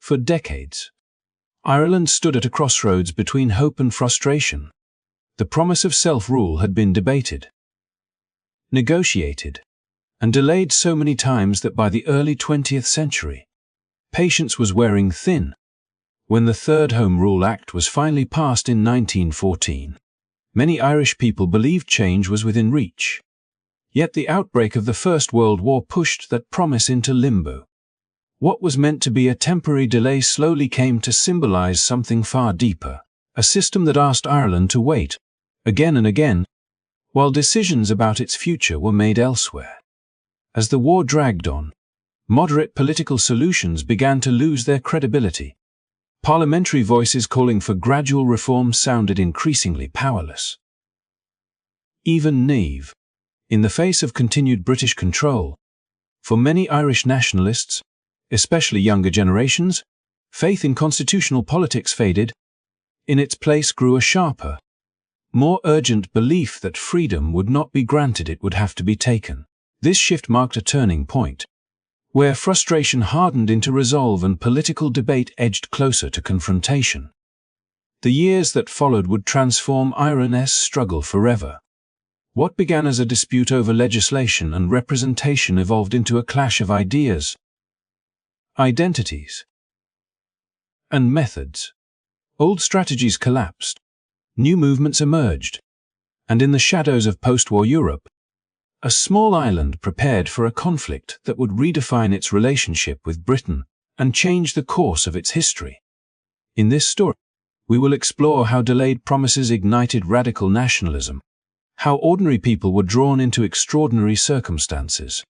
For decades, Ireland stood at a crossroads between hope and frustration. The promise of self-rule had been debated, negotiated, and delayed so many times that by the early 20th century, patience was wearing thin. When the Third Home Rule Act was finally passed in 1914, many Irish people believed change was within reach. Yet the outbreak of the First World War pushed that promise into limbo. What was meant to be a temporary delay slowly came to symbolize something far deeper, a system that asked Ireland to wait, again and again, while decisions about its future were made elsewhere. As the war dragged on, moderate political solutions began to lose their credibility. Parliamentary voices calling for gradual reform sounded increasingly powerless. Even naive, in the face of continued British control. For many Irish nationalists, especially younger generations, faith in constitutional politics faded. In its place grew a sharper, more urgent belief that freedom would not be granted, it would have to be taken. This shift marked a turning point, where frustration hardened into resolve and political debate edged closer to confrontation. The years that followed would transform Ireland's struggle forever. What began as a dispute over legislation and representation evolved into a clash of ideas, identities, and methods. Old strategies collapsed, new movements emerged, and in the shadows of post-war Europe, a small island prepared for a conflict that would redefine its relationship with Britain and change the course of its history. In this story, we will explore how delayed promises ignited radical nationalism, how ordinary people were drawn into extraordinary circumstances,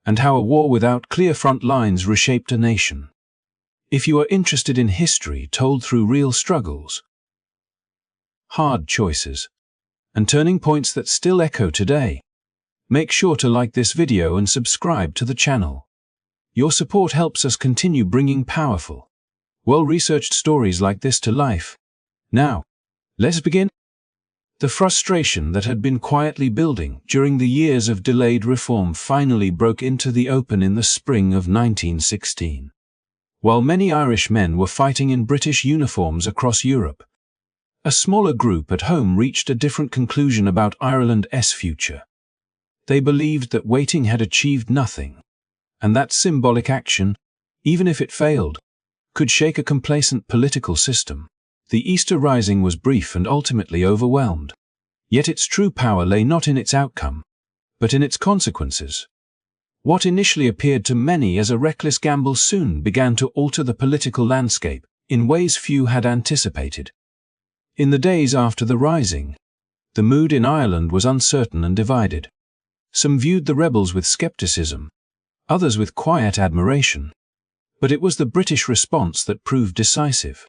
and how a war without clear front lines reshaped a nation. If you are interested in history told through real struggles, hard choices, and turning points that still echo today, make sure to like this video and subscribe to the channel. Your support helps us continue bringing powerful, well-researched stories like this to life. Now, let's begin. The frustration that had been quietly building during the years of delayed reform finally broke into the open in the spring of 1916. While many Irish men were fighting in British uniforms across Europe, a smaller group at home reached a different conclusion about Ireland's future. They believed that waiting had achieved nothing, and that symbolic action, even if it failed, could shake a complacent political system. The Easter Rising was brief and ultimately overwhelmed. Yet its true power lay not in its outcome, but in its consequences. What initially appeared to many as a reckless gamble soon began to alter the political landscape in ways few had anticipated. In the days after the Rising, the mood in Ireland was uncertain and divided. Some viewed the rebels with skepticism, others with quiet admiration. But it was the British response that proved decisive.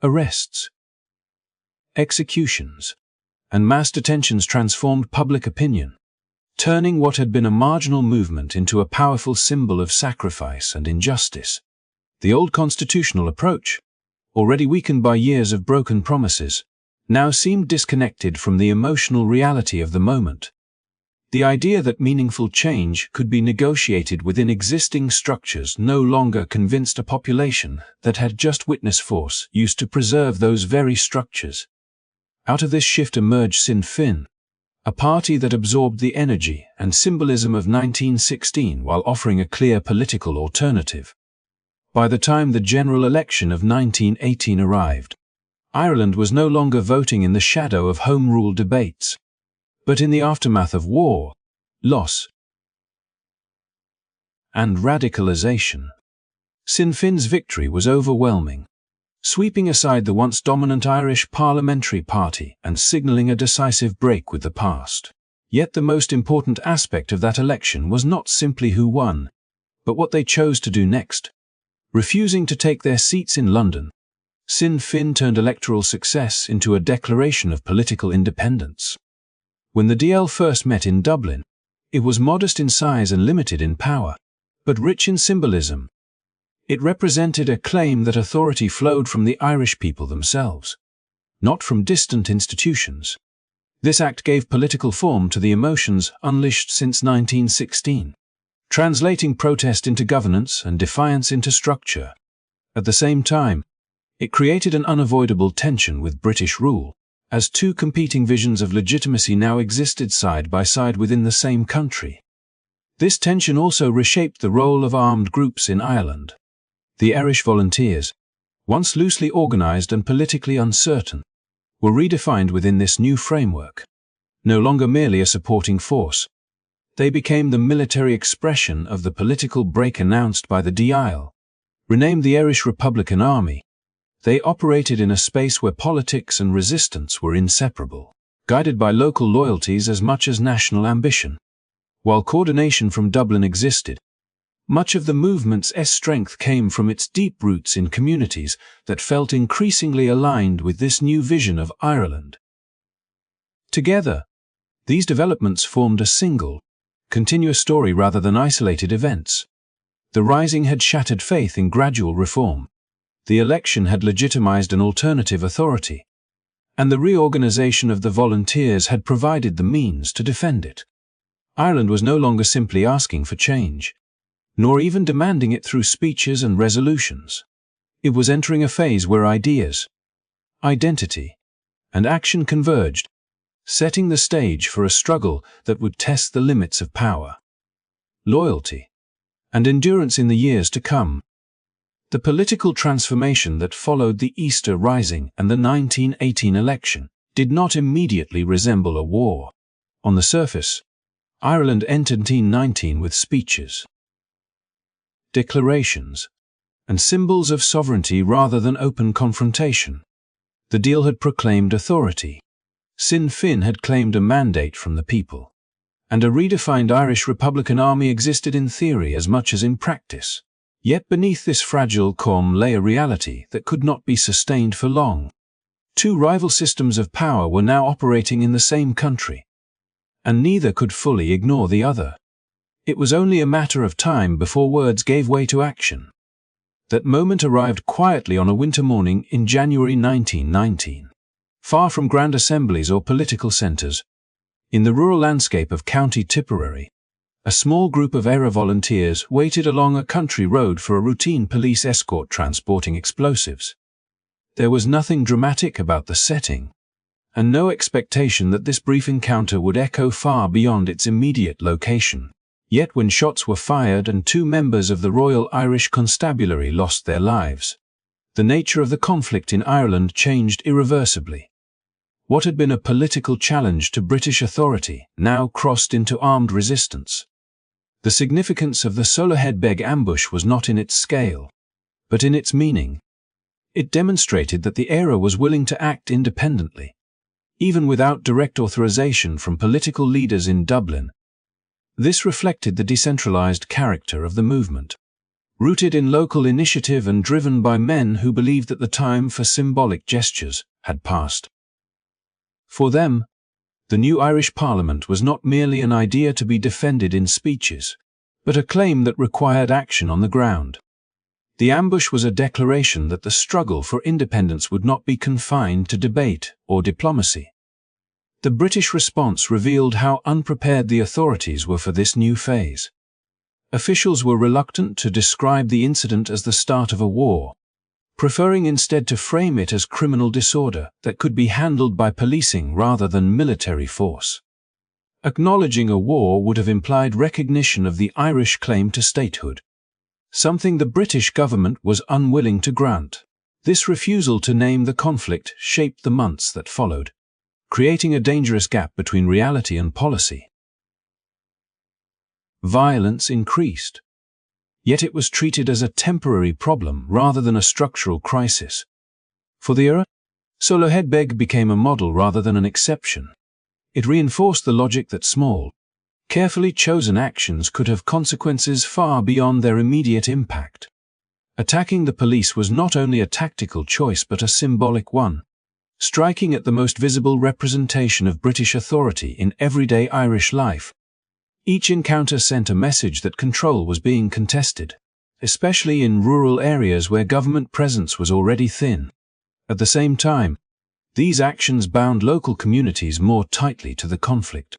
Arrests, executions, and mass detentions transformed public opinion, turning what had been a marginal movement into a powerful symbol of sacrifice and injustice. The old constitutional approach, already weakened by years of broken promises, now seemed disconnected from the emotional reality of the moment. The idea that meaningful change could be negotiated within existing structures no longer convinced a population that had just witnessed force used to preserve those very structures. Out of this shift emerged Sinn Féin, a party that absorbed the energy and symbolism of 1916 while offering a clear political alternative. By the time the general election of 1918 arrived, Ireland was no longer voting in the shadow of Home Rule debates, but in the aftermath of war, loss, and radicalization. Sinn Féin's victory was overwhelming, sweeping aside the once dominant Irish parliamentary party and signaling a decisive break with the past. Yet the most important aspect of that election was not simply who won, but what they chose to do next. Refusing to take their seats in London, Sinn Féin turned electoral success into a declaration of political independence. When the DL first met in Dublin, it was modest in size and limited in power, but rich in symbolism. It represented a claim that authority flowed from the Irish people themselves, not from distant institutions. This act gave political form to the emotions unleashed since 1916, translating protest into governance and defiance into structure. At the same time, it created an unavoidable tension with British rule, as two competing visions of legitimacy now existed side by side within the same country. This tension also reshaped the role of armed groups in Ireland. The Irish Volunteers, once loosely organized and politically uncertain, were redefined within this new framework. No longer merely a supporting force, they became the military expression of the political break announced by the DIL. Renamed the Irish Republican Army, they operated in a space where politics and resistance were inseparable, guided by local loyalties as much as national ambition. While coordination from Dublin existed, much of the movement's strength came from its deep roots in communities that felt increasingly aligned with this new vision of Ireland. Together, these developments formed a single, continuous story rather than isolated events. The Rising had shattered faith in gradual reform, the election had legitimized an alternative authority, and the reorganization of the volunteers had provided the means to defend it. Ireland was no longer simply asking for change, nor even demanding it through speeches and resolutions. It was entering a phase where ideas, identity, and action converged, setting the stage for a struggle that would test the limits of power, loyalty, and endurance in the years to come. The political transformation that followed the Easter Rising and the 1918 election did not immediately resemble a war. On the surface, Ireland entered 1919 with speeches, declarations, and symbols of sovereignty rather than open confrontation. The deal had proclaimed authority, Sinn Féin had claimed a mandate from the people, and a redefined Irish Republican Army existed in theory as much as in practice. Yet beneath this fragile calm lay a reality that could not be sustained for long. Two rival systems of power were now operating in the same country, and neither could fully ignore the other. It was only a matter of time before words gave way to action. That moment arrived quietly on a winter morning in January 1919. Far from grand assemblies or political centres, in the rural landscape of County Tipperary, a small group of ERA volunteers waited along a country road for a routine police escort transporting explosives. There was nothing dramatic about the setting, and no expectation that this brief encounter would echo far beyond its immediate location. Yet when shots were fired and two members of the Royal Irish Constabulary lost their lives, the nature of the conflict in Ireland changed irreversibly. What had been a political challenge to British authority now crossed into armed resistance. The significance of the Solohead Beg ambush was not in its scale, but in its meaning. It demonstrated that the ERA was willing to act independently, even without direct authorization from political leaders in Dublin. This reflected the decentralized character of the movement, rooted in local initiative and driven by men who believed that the time for symbolic gestures had passed. For them, the new Irish Parliament was not merely an idea to be defended in speeches, but a claim that required action on the ground. The ambush was a declaration that the struggle for independence would not be confined to debate or diplomacy. The British response revealed how unprepared the authorities were for this new phase. Officials were reluctant to describe the incident as the start of a war, preferring instead to frame it as criminal disorder that could be handled by policing rather than military force. Acknowledging a war would have implied recognition of the Irish claim to statehood, something the British government was unwilling to grant. This refusal to name the conflict shaped the months that followed, creating a dangerous gap between reality and policy. Violence increased, yet it was treated as a temporary problem rather than a structural crisis. For the ERA, Solohead Beg became a model rather than an exception. It reinforced the logic that small, carefully chosen actions could have consequences far beyond their immediate impact. Attacking the police was not only a tactical choice but a symbolic one, striking at the most visible representation of British authority in everyday Irish life. Each encounter sent a message that control was being contested, especially in rural areas where government presence was already thin. At the same time, these actions bound local communities more tightly to the conflict,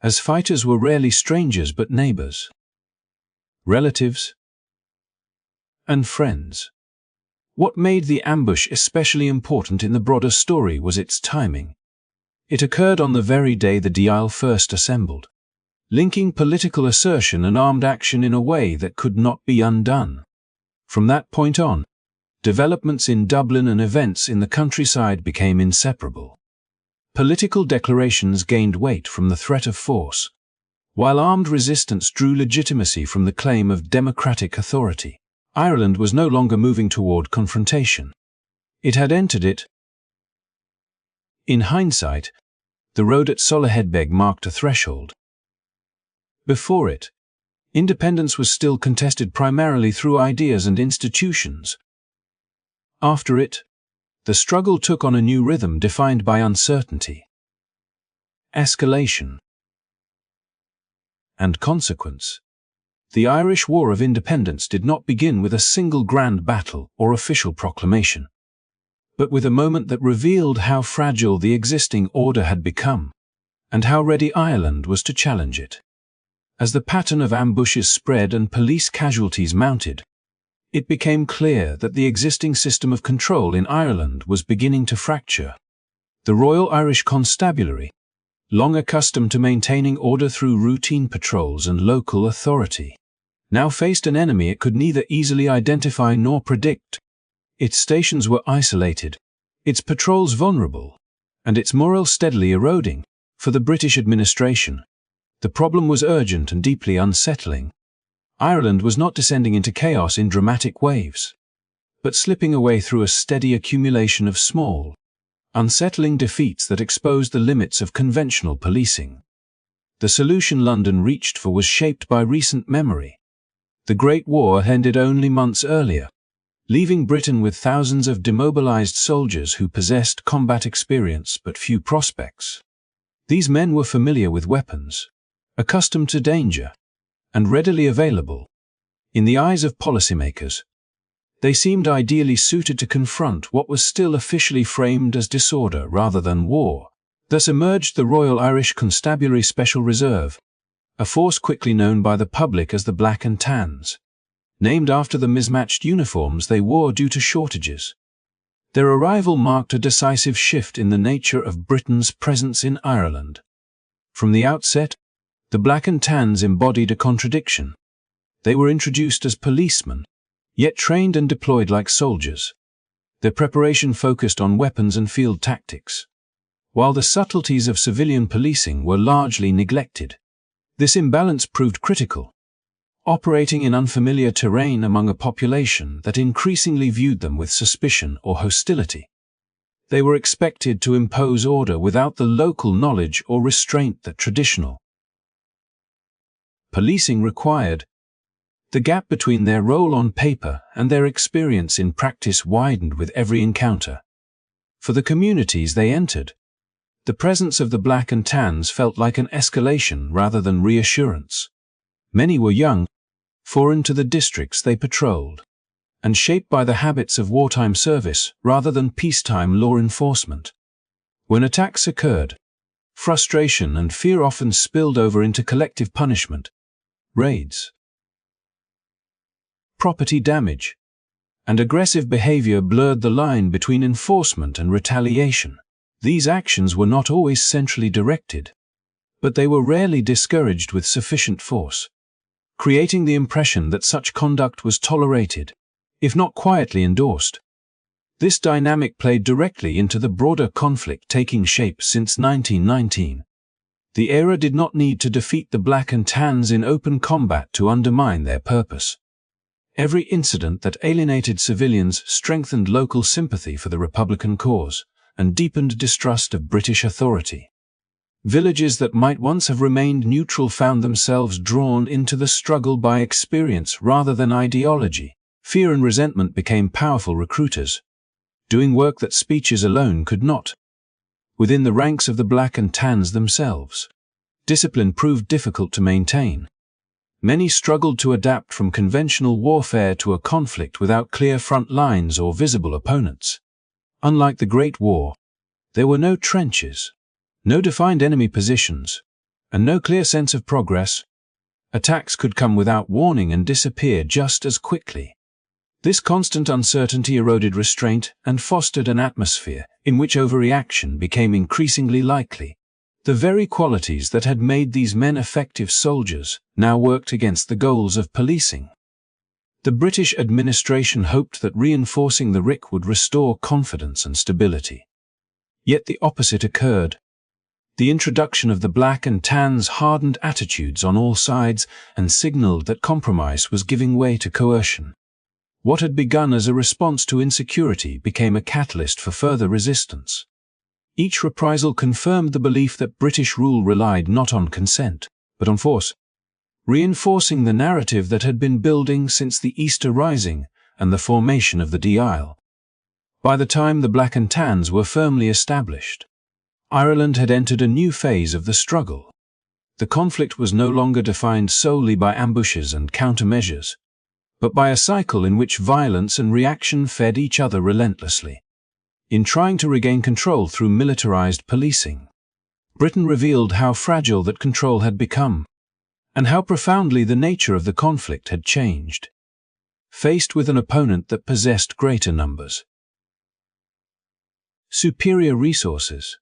as fighters were rarely strangers but neighbors, relatives, and friends. What made the ambush especially important in the broader story was its timing. It occurred on the very day the Dáil first assembled, linking political assertion and armed action in a way that could not be undone. From that point on, developments in Dublin and events in the countryside became inseparable. Political declarations gained weight from the threat of force, while armed resistance drew legitimacy from the claim of democratic authority. Ireland was no longer moving toward confrontation. It had entered it. In hindsight, the road at Soloheadbeg marked a threshold. Before it, independence was still contested primarily through ideas and institutions. After it, the struggle took on a new rhythm defined by uncertainty, escalation, and consequence. The Irish War of Independence did not begin with a single grand battle or official proclamation, but with a moment that revealed how fragile the existing order had become, and how ready Ireland was to challenge it. As the pattern of ambushes spread and police casualties mounted, it became clear that the existing system of control in Ireland was beginning to fracture. The Royal Irish Constabulary, long accustomed to maintaining order through routine patrols and local authority, now faced an enemy it could neither easily identify nor predict. Its stations were isolated, its patrols vulnerable, and its morale steadily eroding. For the British administration, the problem was urgent and deeply unsettling. Ireland was not descending into chaos in dramatic waves, but slipping away through a steady accumulation of small, unsettling defeats that exposed the limits of conventional policing. The solution London reached for was shaped by recent memory. The Great War ended only months earlier, leaving Britain with thousands of demobilized soldiers who possessed combat experience but few prospects. These men were familiar with weapons, accustomed to danger, and readily available. In the eyes of policymakers, they seemed ideally suited to confront what was still officially framed as disorder rather than war. Thus emerged the Royal Irish Constabulary Special Reserve, a force quickly known by the public as the Black and Tans, named after the mismatched uniforms they wore due to shortages. Their arrival marked a decisive shift in the nature of Britain's presence in Ireland. From the outset, the Black and Tans embodied a contradiction. They were introduced as policemen, yet trained and deployed like soldiers. Their preparation focused on weapons and field tactics, while the subtleties of civilian policing were largely neglected. This imbalance proved critical, operating in unfamiliar terrain among a population that increasingly viewed them with suspicion or hostility. They were expected to impose order without the local knowledge or restraint that traditional policing required. The gap between their role on paper and their experience in practice widened with every encounter. For the communities they entered, the presence of the Black and Tans felt like an escalation rather than reassurance. Many were young, foreign to the districts they patrolled, and shaped by the habits of wartime service rather than peacetime law enforcement. When attacks occurred, frustration and fear often spilled over into collective punishment, raids, property damage, and aggressive behavior blurred the line between enforcement and retaliation. These actions were not always centrally directed, but they were rarely discouraged with sufficient force, creating the impression that such conduct was tolerated, if not quietly endorsed. This dynamic played directly into the broader conflict taking shape since 1919. The era did not need to defeat the Black and Tans in open combat to undermine their purpose. Every incident that alienated civilians strengthened local sympathy for the Republican cause and deepened distrust of British authority. Villages that might once have remained neutral found themselves drawn into the struggle by experience rather than ideology. Fear and resentment became powerful recruiters, doing work that speeches alone could not. Within the ranks of the Black and Tans themselves, discipline proved difficult to maintain. Many struggled to adapt from conventional warfare to a conflict without clear front lines or visible opponents. Unlike the Great War, there were no trenches, no defined enemy positions, and no clear sense of progress. Attacks could come without warning and disappear just as quickly. This constant uncertainty eroded restraint and fostered an atmosphere in which overreaction became increasingly likely. The very qualities that had made these men effective soldiers now worked against the goals of policing. The British administration hoped that reinforcing the RIC would restore confidence and stability. Yet the opposite occurred. The introduction of the Black and Tans hardened attitudes on all sides and signaled that compromise was giving way to coercion. What had begun as a response to insecurity became a catalyst for further resistance. Each reprisal confirmed the belief that British rule relied not on consent, but on force, reinforcing the narrative that had been building since the Easter Rising and the formation of the D-Isle. By the time the Black and Tans were firmly established, Ireland had entered a new phase of the struggle. The conflict was no longer defined solely by ambushes and countermeasures, but by a cycle in which violence and reaction fed each other relentlessly. In trying to regain control through militarized policing, Britain revealed how fragile that control had become, and how profoundly the nature of the conflict had changed. Faced with an opponent that possessed greater numbers, superior resources,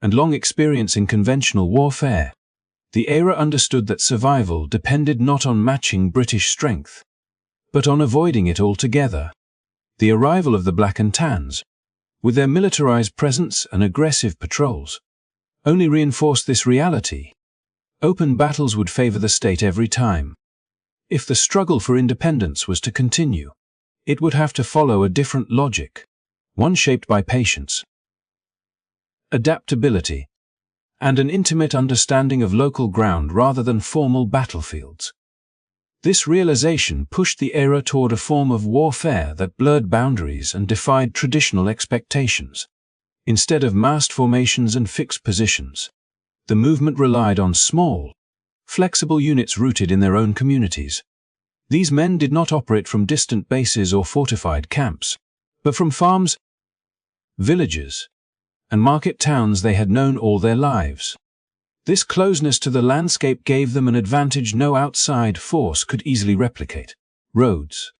and long experience in conventional warfare, the era understood that survival depended not on matching British strength, but on avoiding it altogether. The arrival of the Black and Tans, with their militarized presence and aggressive patrols, only reinforced this reality. Open battles would favor the state every time. If the struggle for independence was to continue, it would have to follow a different logic, one shaped by patience, adaptability, and an intimate understanding of local ground rather than formal battlefields. This realization pushed the era toward a form of warfare that blurred boundaries and defied traditional expectations. Instead of massed formations and fixed positions, the movement relied on small, flexible units rooted in their own communities. These men did not operate from distant bases or fortified camps, but from farms, villages, and market towns they had known all their lives. This closeness to the landscape gave them an advantage no outside force could easily replicate. Roads,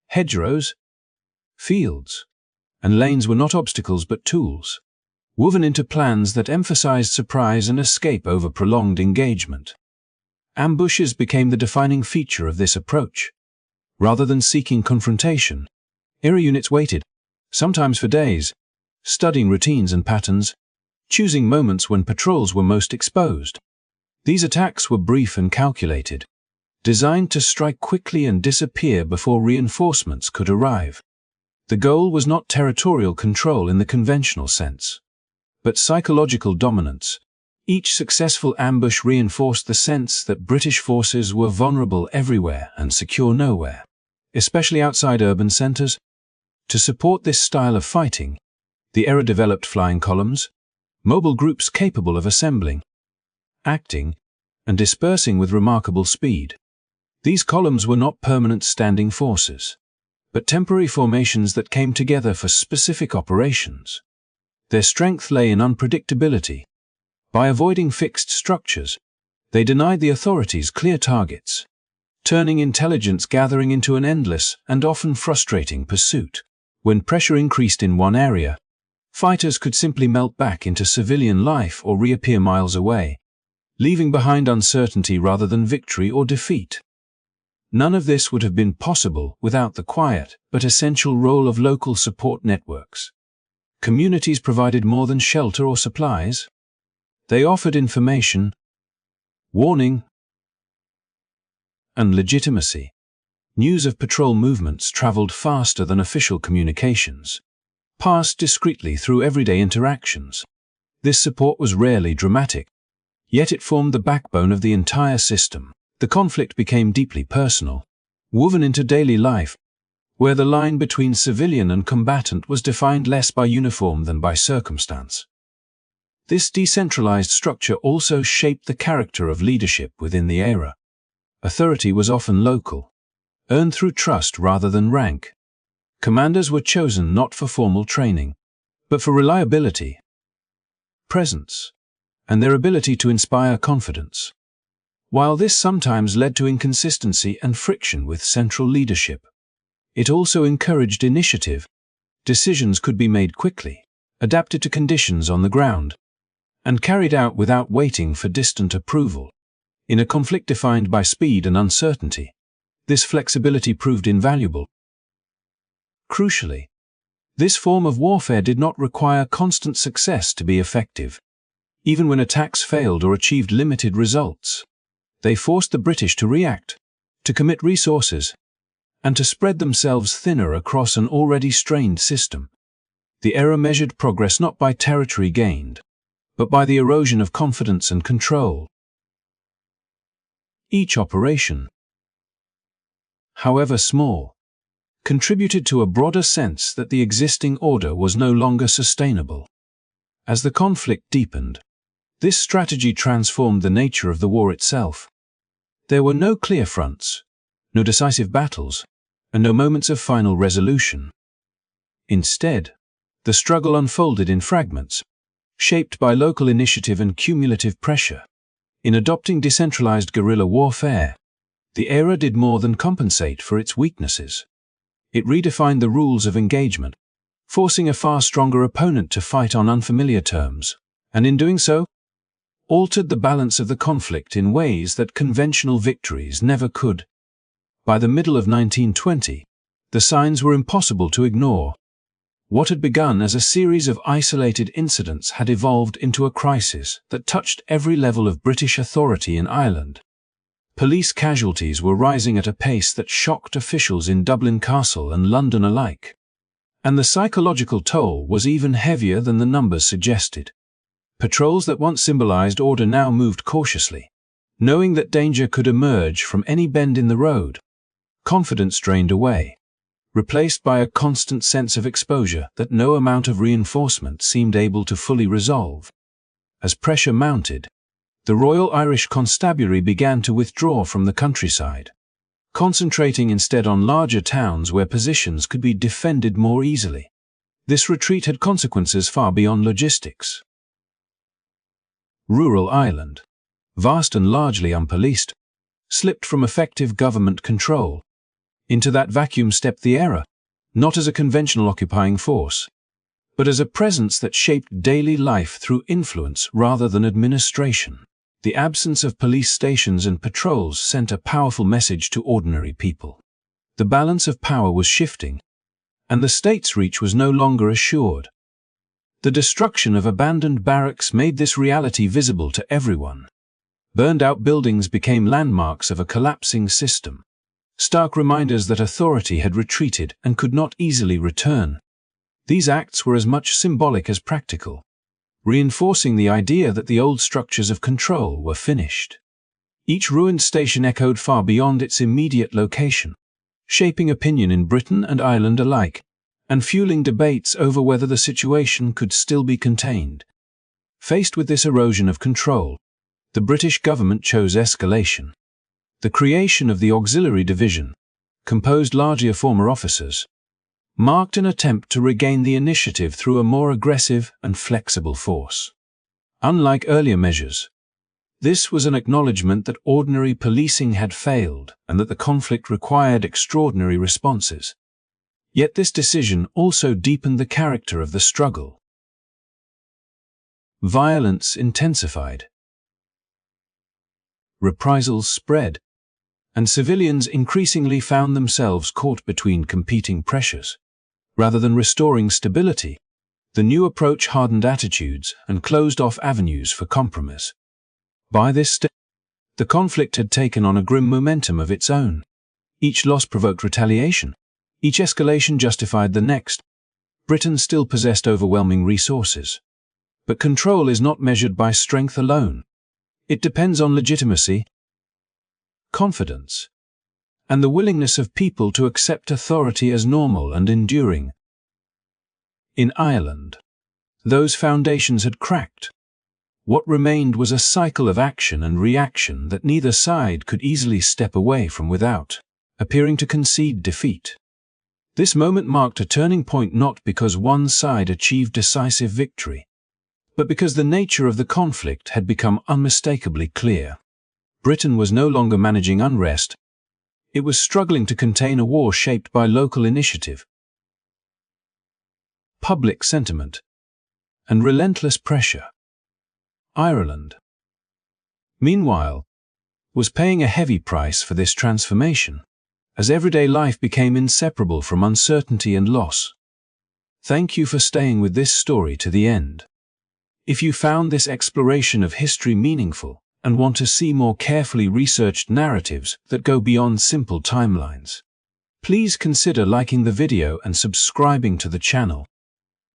hedgerows, fields, and lanes were not obstacles but tools, woven into plans that emphasized surprise and escape over prolonged engagement. Ambushes became the defining feature of this approach. Rather than seeking confrontation, era units waited, sometimes for days, studying routines and patterns, choosing moments when patrols were most exposed. These attacks were brief and calculated, designed to strike quickly and disappear before reinforcements could arrive. The goal was not territorial control in the conventional sense, but psychological dominance. Each successful ambush reinforced the sense that British forces were vulnerable everywhere and secure nowhere, especially outside urban centers. To support this style of fighting, the era developed flying columns, mobile groups capable of assembling, acting, and dispersing with remarkable speed. These columns were not permanent standing forces, but temporary formations that came together for specific operations. Their strength lay in unpredictability. By avoiding fixed structures, they denied the authorities clear targets, turning intelligence gathering into an endless and often frustrating pursuit. When pressure increased in one area, fighters could simply melt back into civilian life or reappear miles away, leaving behind uncertainty rather than victory or defeat. None of this would have been possible without the quiet but essential role of local support networks. Communities provided more than shelter or supplies. They offered information, warning, and legitimacy. News of patrol movements traveled faster than official communications, passed discreetly through everyday interactions. This support was rarely dramatic, yet it formed the backbone of the entire system. The conflict became deeply personal, woven into daily life, where the line between civilian and combatant was defined less by uniform than by circumstance. This decentralized structure also shaped the character of leadership within the era. Authority was often local, earned through trust rather than rank. Commanders were chosen not for formal training, but for reliability, presence, and their ability to inspire confidence. While this sometimes led to inconsistency and friction with central leadership, It also encouraged initiative. Decisions could be made quickly, adapted to conditions on the ground, and carried out without waiting for distant approval. In a conflict defined by speed and uncertainty, this flexibility proved invaluable. Crucially, this form of warfare did not require constant success to be effective. Even when attacks failed or achieved limited results, they forced the British to react, to commit resources, and to spread themselves thinner across an already strained system. The era measured progress not by territory gained, but by the erosion of confidence and control. Each operation, however small, contributed to a broader sense that the existing order was no longer sustainable. As the conflict deepened, this strategy transformed the nature of the war itself. There were no clear fronts, no decisive battles, and no moments of final resolution. Instead, the struggle unfolded in fragments, shaped by local initiative and cumulative pressure. In adopting decentralized guerrilla warfare, the era did more than compensate for its weaknesses. It redefined the rules of engagement, forcing a far stronger opponent to fight on unfamiliar terms, and in doing so, altered the balance of the conflict in ways that conventional victories never could. By the middle of 1920, the signs were impossible to ignore. What had begun as a series of isolated incidents had evolved into a crisis that touched every level of British authority in Ireland. Police casualties were rising at a pace that shocked officials in Dublin Castle and London alike. And the psychological toll was even heavier than the numbers suggested. Patrols that once symbolized order now moved cautiously, knowing that danger could emerge from any bend in the road. Confidence drained away, replaced by a constant sense of exposure that no amount of reinforcement seemed able to fully resolve. As pressure mounted, the Royal Irish Constabulary began to withdraw from the countryside, concentrating instead on larger towns where positions could be defended more easily. This retreat had consequences far beyond logistics. Rural Ireland, vast and largely unpoliced, slipped from effective government control. Into that vacuum stepped the era, not as a conventional occupying force, but as a presence that shaped daily life through influence rather than administration. The absence of police stations and patrols sent a powerful message to ordinary people. The balance of power was shifting, and the state's reach was no longer assured. The destruction of abandoned barracks made this reality visible to everyone. Burned-out buildings became landmarks of a collapsing system, stark reminders that authority had retreated and could not easily return. These acts were as much symbolic as practical, reinforcing the idea that the old structures of control were finished. Each ruined station echoed far beyond its immediate location, shaping opinion in Britain and Ireland alike, and fueling debates over whether the situation could still be contained. Faced with this erosion of control, the British government chose escalation. The creation of the Auxiliary Division, composed largely of former officers, marked an attempt to regain the initiative through a more aggressive and flexible force. Unlike earlier measures, this was an acknowledgement that ordinary policing had failed and that the conflict required extraordinary responses. Yet this decision also deepened the character of the struggle. Violence intensified. Reprisals spread, and civilians increasingly found themselves caught between competing pressures. Rather than restoring stability, the new approach hardened attitudes and closed off avenues for compromise. By this stage, the conflict had taken on a grim momentum of its own. Each loss provoked retaliation. Each escalation justified the next. Britain still possessed overwhelming resources. But control is not measured by strength alone. It depends on legitimacy, confidence, and the willingness of people to accept authority as normal and enduring. In Ireland, those foundations had cracked. What remained was a cycle of action and reaction that neither side could easily step away from without appearing to concede defeat. This moment marked a turning point not because one side achieved decisive victory, but because the nature of the conflict had become unmistakably clear. Britain was no longer managing unrest. It was struggling to contain a war shaped by local initiative, public sentiment, and relentless pressure. Ireland, meanwhile, was paying a heavy price for this transformation, as everyday life became inseparable from uncertainty and loss. Thank you for staying with this story to the end. If you found this exploration of history meaningful and want to see more carefully researched narratives that go beyond simple timelines, please consider liking the video and subscribing to the channel.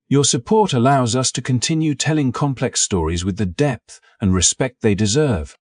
Your support allows us to continue telling complex stories with the depth and respect they deserve.